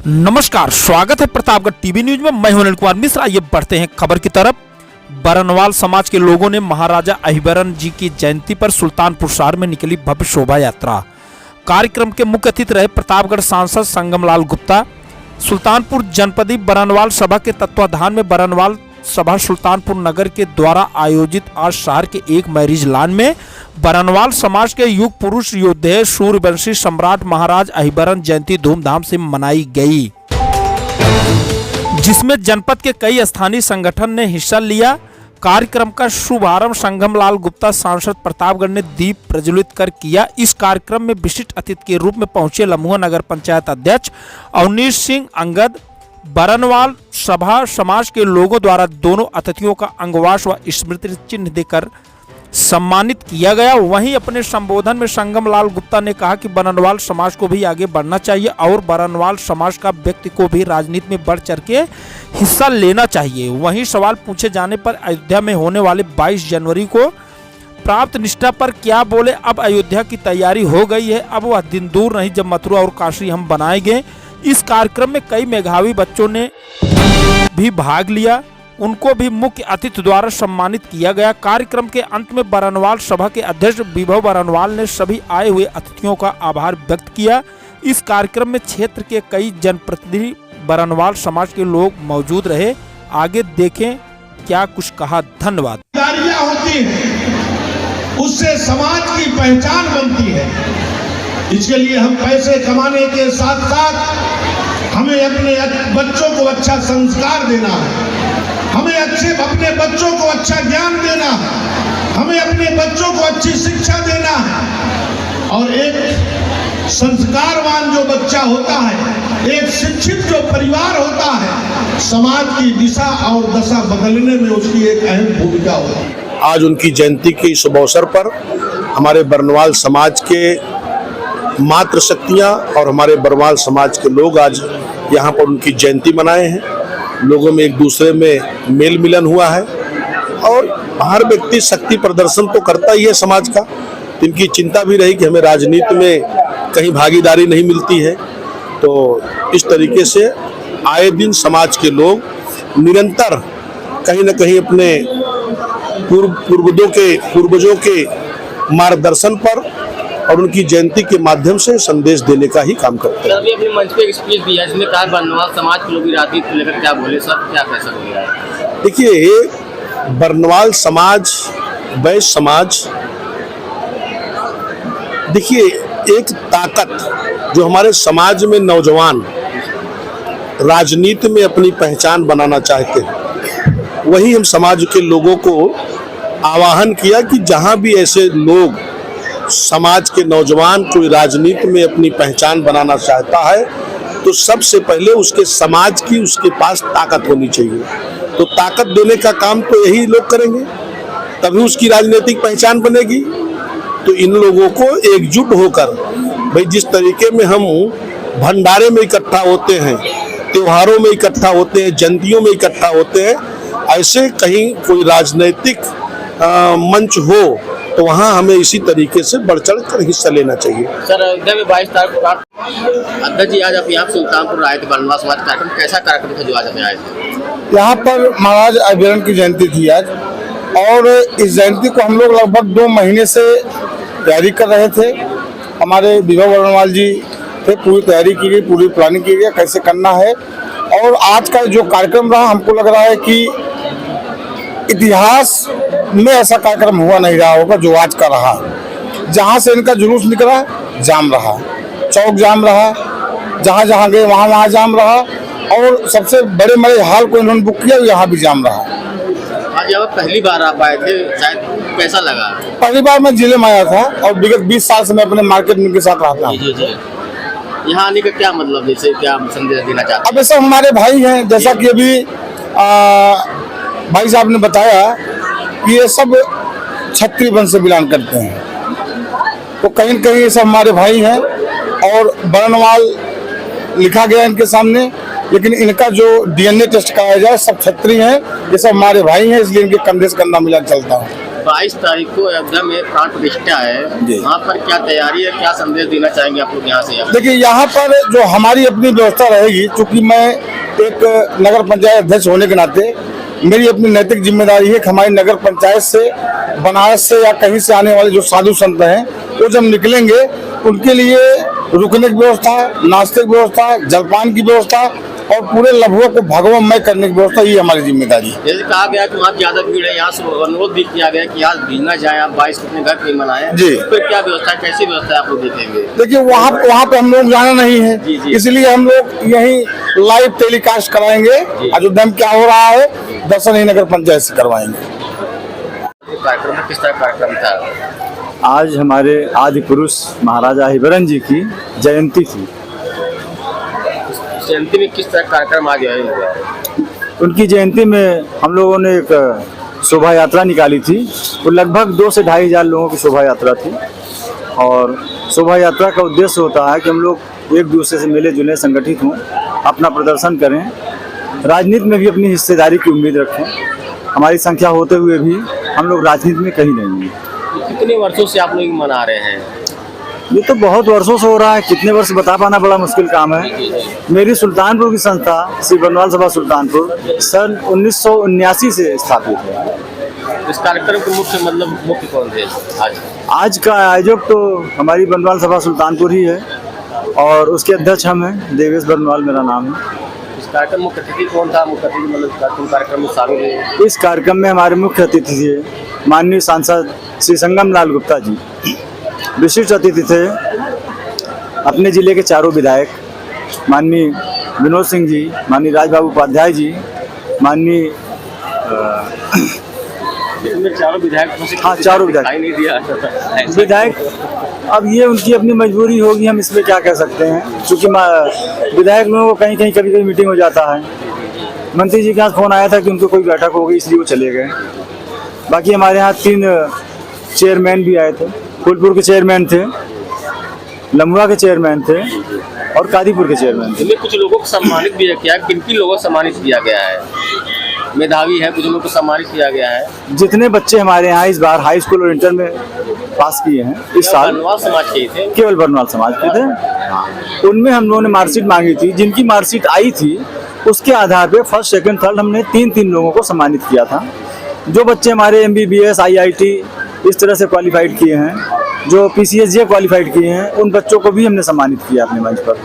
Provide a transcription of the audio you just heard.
नमस्कार, स्वागत है प्रतापगढ़ टीवी न्यूज में। मैं हूं अनिल कुमार मिश्रा। आइए बढ़ते हैं खबर की तरफ। बरनवाल समाज के लोगों ने महाराजा अहिबरन जी की जयंती पर सुल्तानपुर शहर में निकली भव्य शोभा यात्रा। कार्यक्रम के मुख्य अतिथि रहे प्रतापगढ़ सांसद संगमलाल गुप्ता। सुल्तानपुर जनपदी बरनवाल सभा के तत्वाधान में बरनवाल सभा सुल्तानपुर नगर के द्वारा आयोजित आज शहर के एक मैरिज लॉन में बरनवाल समाज के युग पुरुष योद्धे सूर्यवंशी सम्राट महाराज अहिबरन जयंती धूमधाम से मनाई गई, जिसमें जनपद के कई स्थानीय संगठन ने हिस्सा लिया। कार्यक्रम का शुभारंभ संगमलाल गुप्ता सांसद प्रतापगढ़ ने दीप प्रज्वलित कर किया। इस कार्यक्रम में विशिष्ट अतिथि के रूप में पहुंचे लम्हुआ नगर पंचायत अध्यक्ष अवनीश सिंह अंगद। बरनवाल सभा समाज के लोगों द्वारा दोनों अतिथियों का अंगवास व स्मृति चिन्ह देकर सम्मानित किया गया। वहीं अपने संबोधन में संगमलाल गुप्ता ने कहा कि बरनवाल समाज को भी आगे बढ़ना चाहिए और बरनवाल समाज का व्यक्ति को भी राजनीति में बढ़ चढ़ के हिस्सा लेना चाहिए। वहीं सवाल पूछे जाने पर अयोध्या में होने वाले 22 जनवरी को प्राप्त निष्ठा पर क्या बोले। अब अयोध्या की तैयारी हो गई है, अब वह दिन दूर नहीं जब मथुरा और काशी हम बनाएंगे। इस कार्यक्रम में कई मेधावी बच्चों ने भी भाग लिया, उनको भी मुख्य अतिथि द्वारा सम्मानित किया गया। कार्यक्रम के अंत में बरनवाल सभा के अध्यक्ष विभव बरनवाल ने सभी आए हुए अतिथियों का आभार व्यक्त किया। इस कार्यक्रम में क्षेत्र के कई जनप्रतिनिधि बरनवाल समाज के लोग मौजूद रहे। आगे देखें क्या कुछ कहा। धन्यवाद। होती है उससे समाज की पहचान बनती है। इसके लिए हम पैसे कमाने के साथ साथ हमें अपने बच्चों को अच्छा संस्कार देना है, हमें अपने बच्चों को अच्छा ज्ञान देना, हमें अपने बच्चों को अच्छी शिक्षा देना है। और एक संस्कारवान जो बच्चा होता है, एक शिक्षित जो परिवार होता है, समाज की दिशा और दशा बदलने में उसकी एक अहम भूमिका होती है। आज उनकी जयंती के शुभ अवसर पर हमारे बरनवाल समाज के मातृशक्तियाँ और हमारे बरनवाल समाज के लोग आज यहाँ पर उनकी जयंती मनाए हैं। लोगों में एक दूसरे में मेल मिलन हुआ है और हर व्यक्ति शक्ति प्रदर्शन तो करता ही है समाज का। इनकी चिंता भी रही कि हमें राजनीति में कहीं भागीदारी नहीं मिलती है, तो इस तरीके से आए दिन समाज के लोग निरंतर कहीं न कहीं अपने पूर्वजों के मार्गदर्शन पर और उनकी जयंती के माध्यम से संदेश देने का ही काम करते हैं। अभी अपने मंच पे एक स्पीच दिया जिसमें कहा बरनवाल समाज के लोग राजनीति को लेकर क्या बोले, सर क्या कैसा बोल रहा है? देखिए, बरनवाल समाज, वैश्य समाज, देखिए एक ताकत जो हमारे समाज में नौजवान राजनीति में अपनी पहचान बनाना चाहते हैं, वही हम समाज के लोगों को आह्वान किया कि जहां भी ऐसे लोग समाज के नौजवान कोई राजनीति में अपनी पहचान बनाना चाहता है तो सबसे पहले उसके समाज की उसके पास ताकत होनी चाहिए। तो ताकत देने का काम तो यही लोग करेंगे, तभी उसकी राजनीतिक पहचान बनेगी। तो इन लोगों को एकजुट होकर, भाई जिस तरीके में हम भंडारे में इकट्ठा होते हैं, त्योहारों में इकट्ठा होते हैं, जयंतियों में इकट्ठा होते हैं, ऐसे कहीं कोई राजनीतिक मंच हो तो वहाँ हमें इसी तरीके से बढ़ चढ़ कर हिस्सा लेना चाहिए। सर, अयोध्या में 22 तारीख को अध्यक्ष जी आज आप यहाँ सुल्तानपुर आए थे, बरनवाल समाज कार्यक्रम कैसा कार्यक्रम था जो आज अपने आए थे? यहाँ पर महाराज अहिबरन की जयंती थी आज, और इस जयंती को हम लोग लगभग 2 महीने से तैयारी कर रहे थे। हमारे विभव बरनवाल जी थे, पूरी तैयारी की गई, पूरी प्लानिंग की गई कैसे करना है। और आज का जो कार्यक्रम रहा, हमको लग रहा है कि इतिहास में ऐसा कार्यक्रम हुआ नहीं रहा होगा जो आज का रहा। जहाँ से इनका जुलूस निकला जाम रहा, चौक जाम रहा, जहाँ जहाँ गए वहाँ जाम रहा, और सबसे बड़े हाल को इन्होंने बुक किया, यहाँ भी जाम रहा। आज जब पहली बार आप आए थे, शायद कैसा लगा? पहली बार मैं जिले में आया था और विगत 20 साल से मैं अपने मार्केट में के साथ रहता हूँ। जी। यहाँ आने का क्या मतलब, जैसे क्या संदेश देना चाहते हैं? अब ऐसा हमारे भाई हैं, जैसा कि अभी भाई साहब ने बताया कि ये सब क्षत्रिय वंश से बिलोंग करते हैं, तो कहीं न कहीं ये सब हमारे भाई हैं। और बरनवाल लिखा गया इनके सामने, लेकिन इनका जो DNA टेस्ट कराया जाए, सब क्षत्रिय हैं, ये सब हमारे भाई हैं, इसलिए इनके कंधे से कंधा मिला चलता है। 22 तारीख को अयोध्या में प्राण प्रतिष्ठा है, जी। वहाँ पर क्या तैयारी है, क्या संदेश देना चाहेंगे आप लोग यहाँ से? देखिए, यहाँ पर जो हमारी अपनी व्यवस्था रहेगी, चूंकि मैं एक नगर पंचायत अध्यक्ष होने के नाते मेरी अपनी नैतिक जिम्मेदारी है कि हमारी नगर पंचायत से, बनारस से या कहीं से आने वाले जो साधु संत हैं, वो जब निकलेंगे उनके लिए रुकने की व्यवस्था, नाश्ते की व्यवस्था, जलपान की व्यवस्था और पूरे लम्हों को भगवमय करने की व्यवस्था, ये हमारी जिम्मेदारी है। जैसे कहा गया कि वहाँ ज्यादा भीड़ है, यहाँ से अनुरोध भी किया गया कि आज भीजना जाए, आप 22 को अपने घर पे मनाएं। जी। फिर क्या व्यवस्था, कैसी व्यवस्था आप लोग देखेंगे? देखिए, वहाँ पे हम लोग जाना नहीं है, जी, जी। इसलिए हम लोग यहीं लाइव टेलीकास्ट कराएंगे। अयोध्या में क्या हो रहा है, दर्शन ही नगर पंचायत से करवाएंगे। कार्यक्रम में किस तरह कार्यक्रम था? आज हमारे आदि पुरुष महाराजा हिबरन जी की जयंती थी। जयंती में किस तरह कार्यक्रम आज आयोजित हुआ? उनकी जयंती में हम लोगों ने एक शोभा यात्रा निकाली थी। वो लगभग 2 से 2.5 हज़ार लोगों की शोभा यात्रा थी। और शोभा यात्रा का उद्देश्य होता है कि हम लोग एक दूसरे से मिले जुले, संगठित हों, अपना प्रदर्शन करें, राजनीति में भी अपनी हिस्सेदारी की उम्मीद रखें। हमारी संख्या होते हुए भी हम लोग राजनीति में कहीं नहीं हैं। कितने वर्षों से आप लोग मना रहे हैं? ये तो बहुत वर्षों से हो रहा है, कितने वर्ष बता पाना बड़ा मुश्किल काम है। मेरी सुल्तानपुर की संस्था श्री बनवाल सभा सुल्तानपुर सन 1979 से स्थापित है। इस कार्यक्रम के मुख्य कौन थे आज का आयोजक तो हमारी बनवाल सभा सुल्तानपुर ही है और उसके अध्यक्ष हम हैं, देवेश बनवाल मेरा नाम है। इस कार्यक्रम मुख्य अतिथि कौन था? मुख्य अतिथि कार्यक्रम में शामिल हुए? इस कार्यक्रम में हमारे मुख्य अतिथि थे माननीय सांसद श्री संगम लाल गुप्ता जी। विशिष्ट अतिथि थे अपने जिले के चारों विधायक, माननीय विनोद सिंह जी, माननीय राजबाबू उपाध्याय जी, माननीय चारों विधायक। हाँ, चारों विधायक। अब ये उनकी अपनी मजबूरी होगी, हम इसमें क्या कह सकते हैं, क्योंकि विधायक लोगों को कहीं कहीं कभी मीटिंग हो जाता है। मंत्री जी के पास फोन आया था कि उनको कोई बैठक हो गई, इसलिए वो चले गए। बाकी हमारे यहाँ 3 चेयरमैन भी आए थे। फूलपुर के चेयरमैन थे, लम्बुआ के चेयरमैन थे और कादीपुर के चेयरमैन थे। कुछ लोगों को सम्मानित भी किया, किन लोगों को सम्मानित किया गया है? मेधावी है, कुछ लोगों को सम्मानित किया गया है। जितने बच्चे हमारे यहाँ इस बार हाई स्कूल और इंटर में पास किए हैं इस साल, बनवाल समाज के थे, केवल बनवाल समाज के थे। उनमें हम लोगों ने मार्कशीट मांगी थी। जिनकी मार्कशीट आई थी उसके आधार पे फर्स्ट, सेकंड, थर्ड हमने 3 लोगों को सम्मानित किया था। जो बच्चे हमारे MBBS, IIT इस तरह से क्वालिफाइड किए हैं, जो PCSJ क्वालिफाइड किए हैं, उन बच्चों को भी हमने सम्मानित किया अपने मंच पर।